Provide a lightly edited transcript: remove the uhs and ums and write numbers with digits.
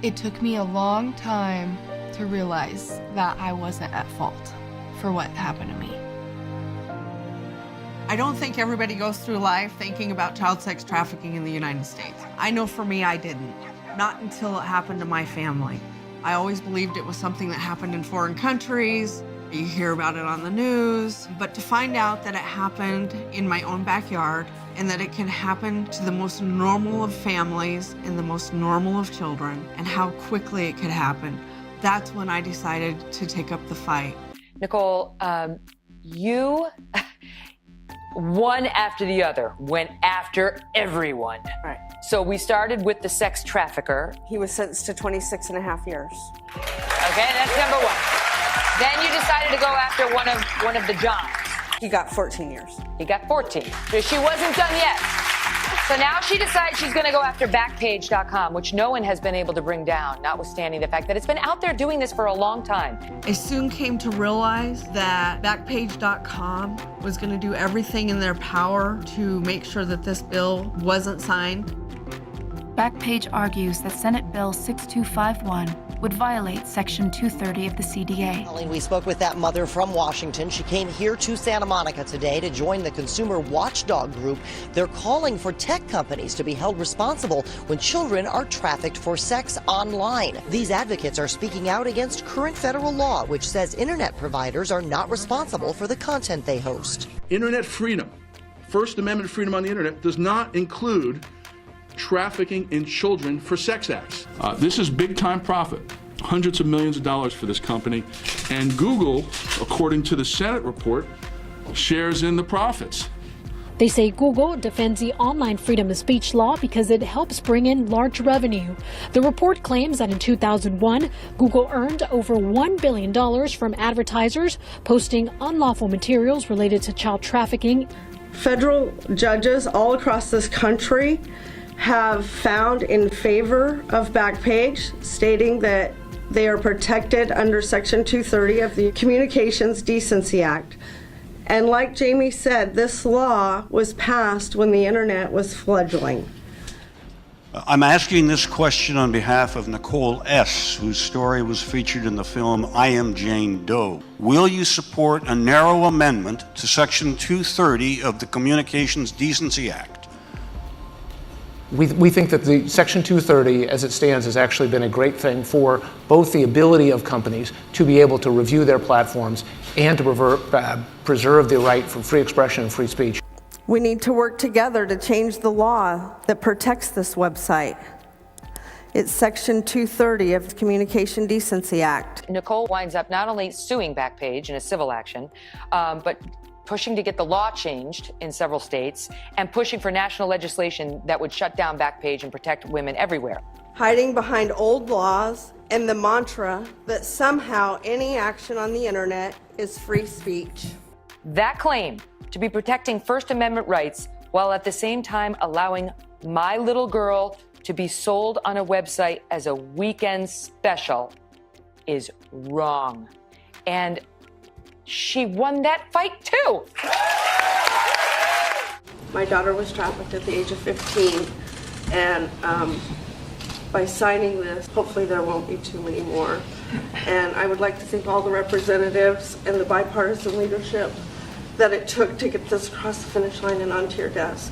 It took me a long time to realize that I wasn't at fault for what happened to me. I don't think everybody goes through life thinking about child sex trafficking in the United States. I know for me, I didn't. Not until it happened to my family. I always believed it was something that happened in foreign countries. You hear about it on the news, but to find out that it happened in my own backyard and that it can happen to the most normal of families and the most normal of children and how quickly it could happen, that's when I decided to take up the fight. Nacole, you, one after the other, went after everyone. Right. So we started with the sex trafficker. He was sentenced to 26.5 years. Okay, that's number one. Then you decided to go after one of the Johns. He got 14 years. He got 14. So she wasn't done yet. So now she decides she's going to go after Backpage.com, which no one has been able to bring down, notwithstanding the fact that it's been out there doing this for a long time. I soon came to realize that Backpage.com was going to do everything in their power to make sure that this bill wasn't signed. Backpage argues that Senate Bill 6251 would violate Section 230 of the CDA. We spoke with that mother from Washington. She came here to Santa Monica today to join the consumer watchdog group. They're calling for tech companies to be held responsible when children are trafficked for sex online. These advocates are speaking out against current federal law, which says internet providers are not responsible for the content they host. Internet freedom, First Amendment freedom on the internet, does not include trafficking in children for sex acts. This is big time profit, hundreds of millions of dollars for this company, and Google, according to the Senate report, shares in the profits. They say Google defends the online freedom of speech law because it helps bring in large revenue. The report claims that in 2001, Google earned over $1 billion from advertisers posting unlawful materials related to child trafficking. Federal judges all across this country have found in favor of Backpage, stating that they are protected under Section 230 of the Communications Decency Act. And like Jamie said, this law was passed when the internet was fledgling. I'm asking this question on behalf of Nacole S., whose story was featured in the film I Am Jane Doe. Will you support a narrow amendment to Section 230 of the Communications Decency Act? We think that the Section 230, as it stands, has actually been a great thing for both the ability of companies to be able to review their platforms and to preserve the right for free expression and free speech. We need to work together to change the law that protects this website. It's Section 230 of the Communication Decency Act. Nacole winds up not only suing Backpage in a civil action, but pushing to get the law changed in several states and pushing for national legislation that would shut down Backpage and protect women everywhere. Hiding behind old laws and the mantra that somehow any action on the internet is free speech. That claim to be protecting First Amendment rights while at the same time allowing my little girl to be sold on a website as a weekend special is wrong. And she won that fight too. My daughter was trafficked at the age of 15, and by signing this, hopefully there won't be too many more. And I would like to thank all the representatives and the bipartisan leadership that it took to get this across the finish line and onto your desk.